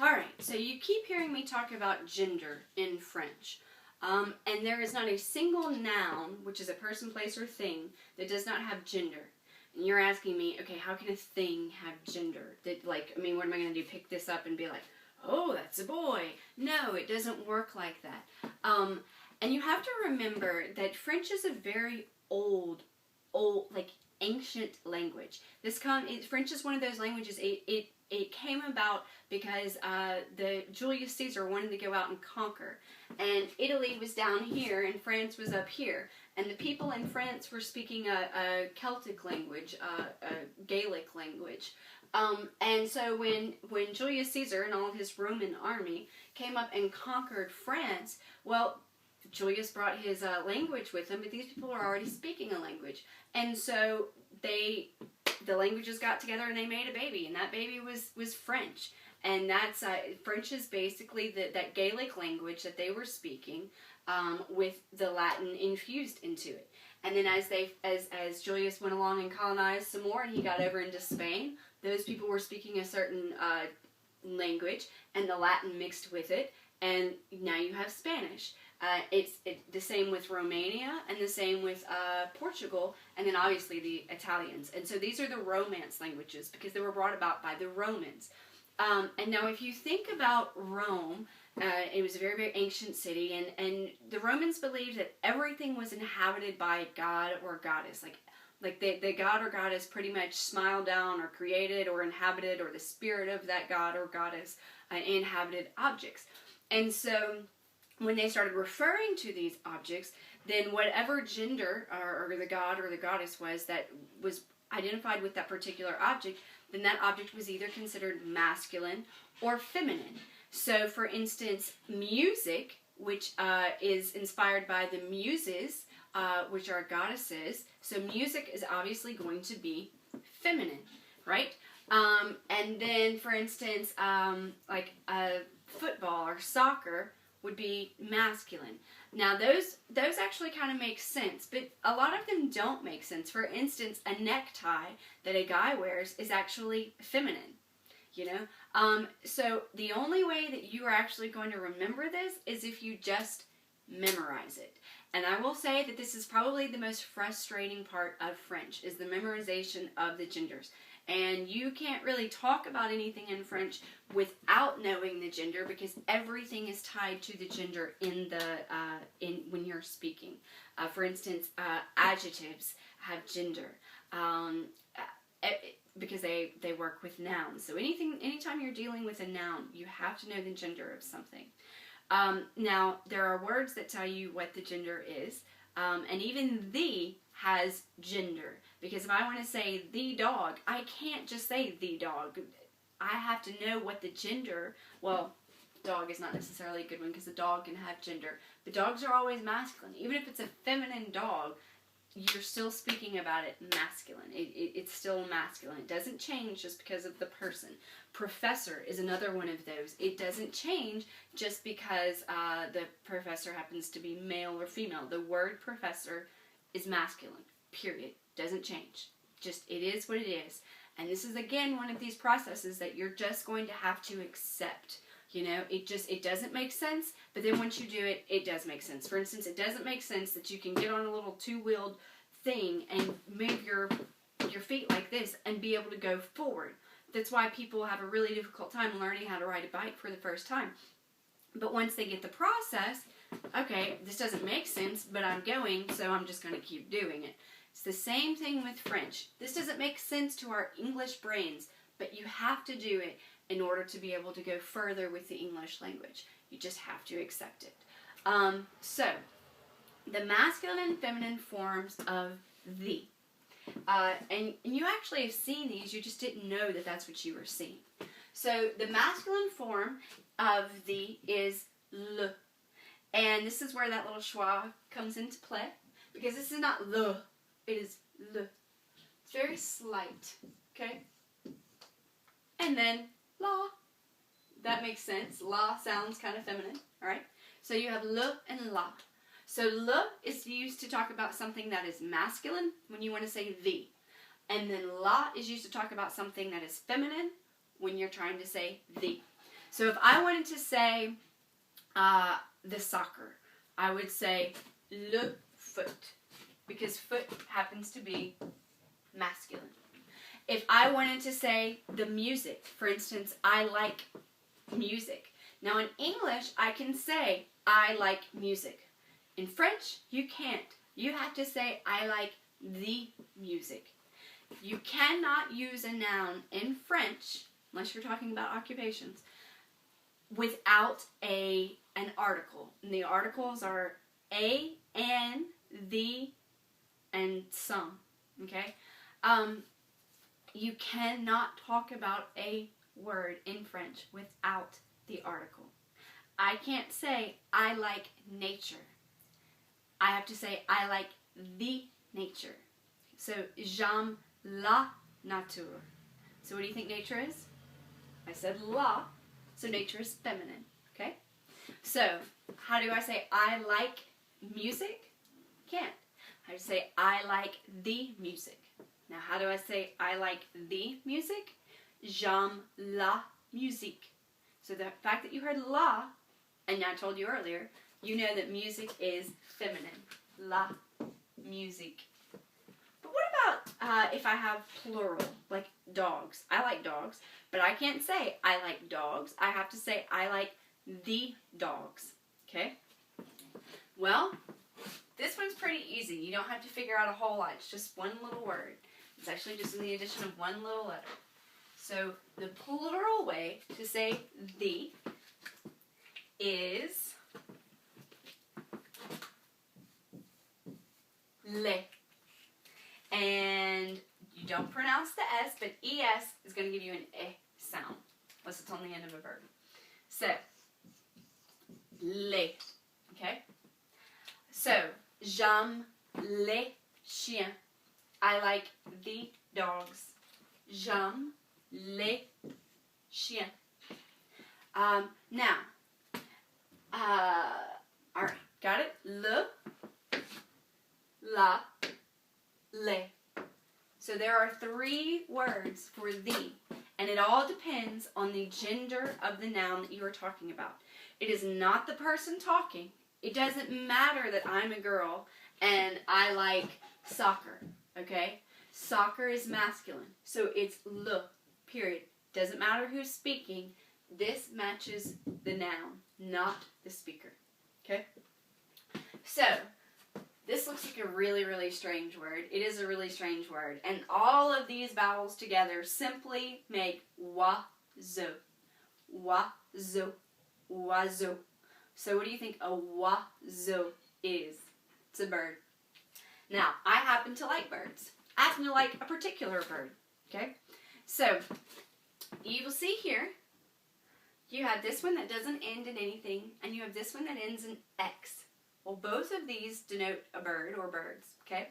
Alright, so you keep hearing me talk about gender in French. And there is not a single noun, which is a person, place, or thing, that does not have gender. And you're asking me, okay, how can a thing have gender? What am I going to do? Pick this up and be like, oh, that's a boy. No, it doesn't work like that. And you have to remember that French is a very old, ancient language. French is one of those languages. It came about because the Julius Caesar wanted to go out and conquer, and Italy was down here and France was up here, and the people in France were speaking a Celtic language, a Gaelic language. And so when Julius Caesar and all of his Roman army came up and conquered France, well, Julius brought his language with him, but these people were already speaking a language. And so the languages got together and they made a baby, and that baby was French. And that's French is basically that Gaelic language that they were speaking, with the Latin infused into it. And then as Julius went along and colonized some more, and he got over into Spain, those people were speaking a certain language, and the Latin mixed with it, and now you have Spanish. It's the same with Romania, and the same with Portugal, and then obviously the Italians. And so these are the Romance languages, because they were brought about by the Romans. And now if you think about Rome, it was a very, very ancient city, and the Romans believed that everything was inhabited by a god or goddess. Like the god or goddess pretty much smiled down or created or inhabited, or the spirit of that god or goddess inhabited objects. And so when they started referring to these objects, then whatever gender or the god or the goddess was that was identified with that particular object, then that object was either considered masculine or feminine. So, for instance, music, which is inspired by the muses, which are goddesses. So music is obviously going to be feminine, right? And then, for instance, football or soccer would be masculine. Now, those actually kind of make sense, but a lot of them don't make sense. For instance, a necktie that a guy wears is actually feminine, you know? So the only way that you are actually going to remember this is if you just memorize it. And I will say that this is probably the most frustrating part of French, is the memorization of the genders. And you can't really talk about anything in French without knowing the gender, because everything is tied to the gender when you're speaking. For instance, adjectives have gender, because they work with nouns. So anytime you're dealing with a noun, you have to know the gender of something. Now, there are words that tell you what the gender is, and even the has gender. Because if I want to say the dog, I can't just say the dog. I have to know what the gender, well, dog is not necessarily a good one because the dog can have gender. But dogs are always masculine. Even if it's a feminine dog, you're still speaking about it masculine. It's still masculine. It doesn't change just because of the person. Professor is another one of those. It doesn't change just because the professor happens to be male or female. The word professor is masculine, period. Doesn't change. Just, it is what it is. And this is, again, one of these processes that you're just going to have to accept. You know, it doesn't make sense, but then once you do it, it does make sense. For instance, it doesn't make sense that you can get on a little two-wheeled thing and move your feet like this and be able to go forward. That's why people have a really difficult time learning how to ride a bike for the first time. But once they get the process, okay, this doesn't make sense, but I'm going, so I'm just going to keep doing it. It's the same thing with French. This doesn't make sense to our English brains, but you have to do it in order to be able to go further with the English language. You just have to accept it. So, the masculine and feminine forms of the. And you actually have seen these, you just didn't know that that's what you were seeing. So, the masculine form of the is le. And this is where that little schwa comes into play, because this is not le, it is le. It's very slight, okay? And then la. That makes sense. La sounds kind of feminine, alright? So you have le and la. So le is used to talk about something that is masculine when you want to say the. And then la is used to talk about something that is feminine when you're trying to say the. So if I wanted to say the soccer, I would say le foot, because foot happens to be masculine. If I wanted to say the music, for instance, I like music. Now in English, I can say I like music. In French, you can't. You have to say I like the music. You cannot use a noun in French, unless you're talking about occupations, without an article. And the articles are a, an, the, and some. Okay? You cannot talk about a word in French without the article. I can't say I like nature. I have to say I like the nature. So j'aime la nature. So what do you think nature is? I said la, so nature is feminine. Okay? So how do I say I like music? Can't. I have to say I like the music. Now how do I say I like the music? J'aime la musique. So the fact that you heard la, and I told you earlier, you know that music is feminine. La musique. But what about if I have plural, like dogs? I like dogs, but I can't say I like dogs. I have to say I like the dogs. Okay? Well, this one's pretty easy. You don't have to figure out a whole lot. It's just one little word. It's actually just the addition of one little letter. So the plural way to say the is le. And you don't pronounce the S, but ES is going to give you an E sound, unless it's on the end of a verb. So, le. Okay? So, j'aime les chiens. I like the dogs. J'aime les chiens. Now, alright, got it? Le, la, le. So there are 3 words for the, and it all depends on the gender of the noun that you are talking about. It is not the person talking. It doesn't matter that I'm a girl and I like soccer, okay? Soccer is masculine, so it's le, period. Doesn't matter who's speaking. This matches the noun, not the speaker, okay? So, this looks like a really, really strange word. It is a really strange word. And all of these vowels together simply make wa-zo. Wa-zo. Wa-zo. So what do you think a wa-zo is? It's a bird. Now, I happen to like birds. I happen to like a particular bird. Okay? So, you will see here, you have this one that doesn't end in anything, and you have this one that ends in X. Well, both of these denote a bird or birds, okay?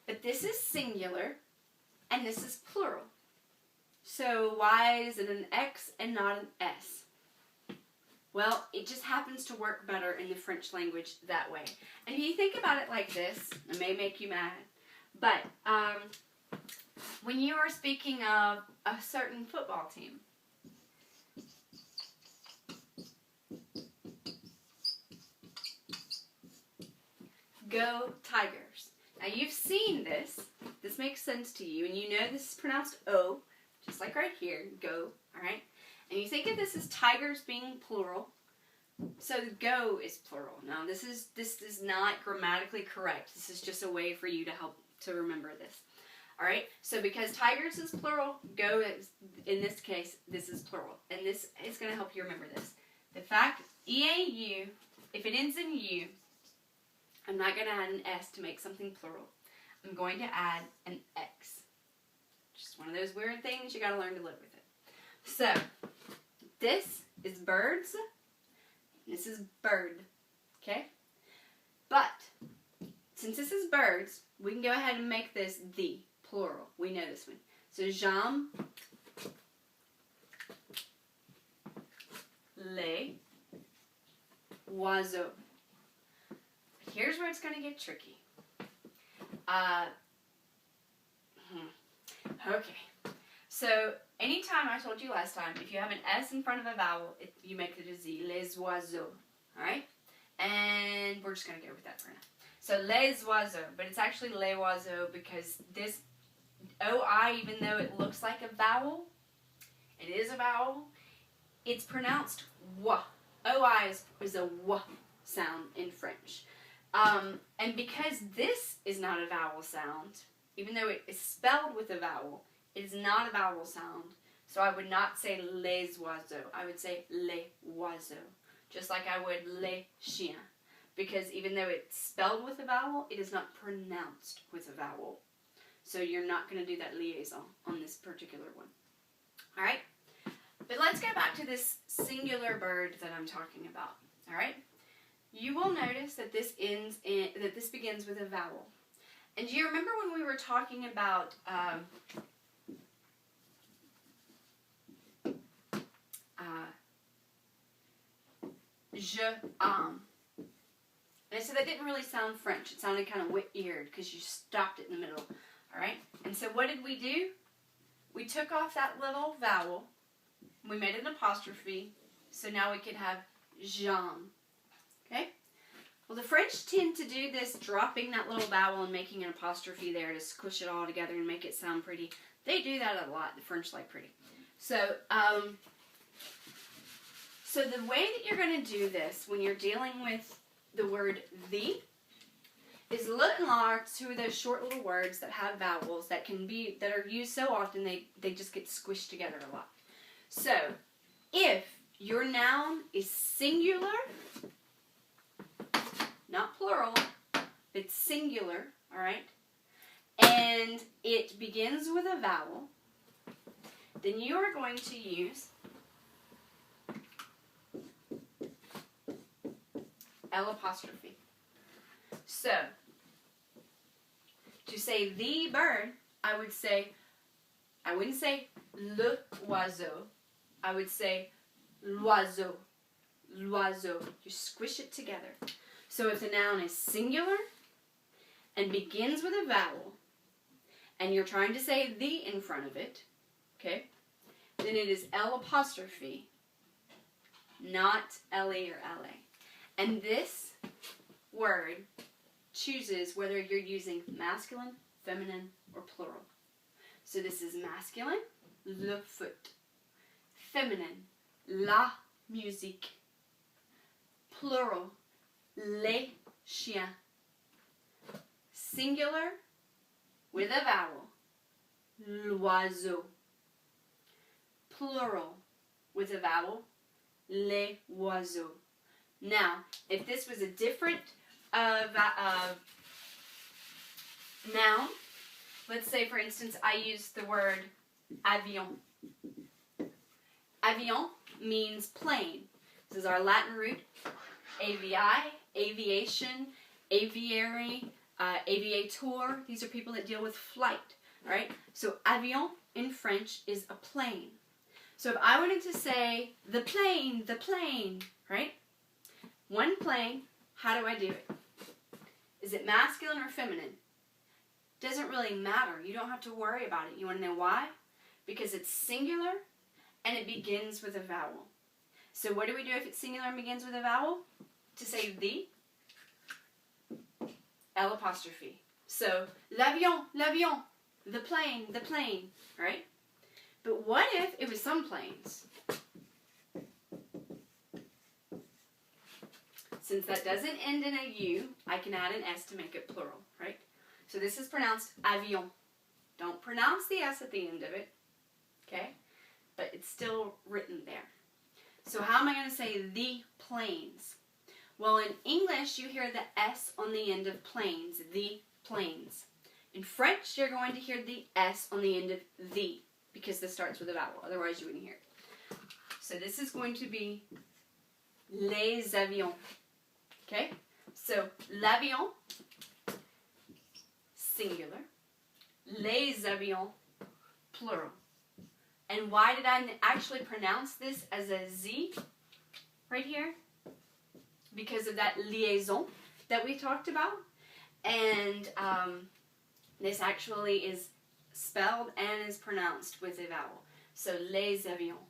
But this is singular, and this is plural. So why is it an X and not an S? Well, it just happens to work better in the French language that way. And if you think about it like this, it may make you mad, but when you are speaking of a certain football team, go Tigers. Now you've seen this. This makes sense to you, and you know this is pronounced O, just like right here. Go, all right? And you think of this as tigers being plural, so go is plural. Now this is not grammatically correct. This is just a way for you to help to remember this. All right? So because tigers is plural, go is, in this case, this is plural, and this is going to help you remember this. The fact E-A-U, if it ends in U, I'm not going to add an S to make something plural. I'm going to add an X. Just one of those weird things, you got to learn to live with it. So, this is birds. This is bird. Okay? But, since this is birds, we can go ahead and make this the, plural. We know this one. So, j'aime les oiseaux. Here's where it's going to get tricky. Okay. So, anytime I told you last time, if you have an S in front of a vowel, you make it a Z. Les oiseaux. Alright? And we're just going to go with that for now. So les oiseaux, but it's actually les oiseaux because this OI, even though it looks like a vowel, it is a vowel, it's pronounced W. OI is a W sound in French. And because this is not a vowel sound, even though it is spelled with a vowel, it is not a vowel sound. So I would not say les oiseaux. I would say les oiseaux. Just like I would les chiens. Because even though it's spelled with a vowel, it is not pronounced with a vowel. So you're not going to do that liaison on this particular one. Alright? But let's go back to this singular bird that I'm talking about. Alright? You will notice that this begins with a vowel. And do you remember when we were talking about je am? And I said that didn't really sound French. It sounded kind of weird because you stopped it in the middle. Alright? And so what did we do? We took off that little vowel. We made an apostrophe. So now we could have jam. Okay? Well, the French tend to do this, dropping that little vowel and making an apostrophe there to squish it all together and make it sound pretty. They do that a lot. The French like pretty. So, so the way that you're going to do this when you're dealing with the word the is look and large to those short little words that have vowels that are used so often they just get squished together a lot. So, if your noun is singular, not plural, it's singular, alright, and it begins with a vowel, then you are going to use L'apostrophe. So, to say the bird, I wouldn't say le oiseau, I would say l'oiseau, l'oiseau. You squish it together. So if the noun is singular and begins with a vowel, and you're trying to say the in front of it, okay, then it is L'apostrophe, not L-E or L-A. And this word chooses whether you're using masculine, feminine, or plural. So this is masculine, le foot. Feminine, la musique. Plural, les chiens. Singular, with a vowel, l'oiseau. Plural, with a vowel, les oiseaux. Now, if this was a different noun, let's say, for instance, I use the word avion. Avion means plane. This is our Latin root. Avi, aviation, aviary, aviator. These are people that deal with flight. All right? So avion in French is a plane. So if I wanted to say the plane, right? One plane, how do I do it? Is it masculine or feminine? Doesn't really matter. You don't have to worry about it. You want to know why? Because it's singular and it begins with a vowel. So what do we do if it's singular and begins with a vowel? To say the, L'apostrophe. So, l'avion, l'avion, the plane, right? But what if it was some planes? Since that doesn't end in a U, I can add an S to make it plural, right? So this is pronounced avion. Don't pronounce the S at the end of it, okay? But it's still written there. So how am I going to say the planes? Well, in English, you hear the S on the end of planes, the planes. In French, you're going to hear the S on the end of the, because this starts with a vowel. Otherwise, you wouldn't hear it. So this is going to be les avions. Okay? So, l'avion, singular. Les avions, plural. And why did I actually pronounce this as a Z right here? Because of that liaison that we talked about. And this actually is spelled and is pronounced with a vowel. So les avions.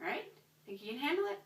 All right? Think you can handle it?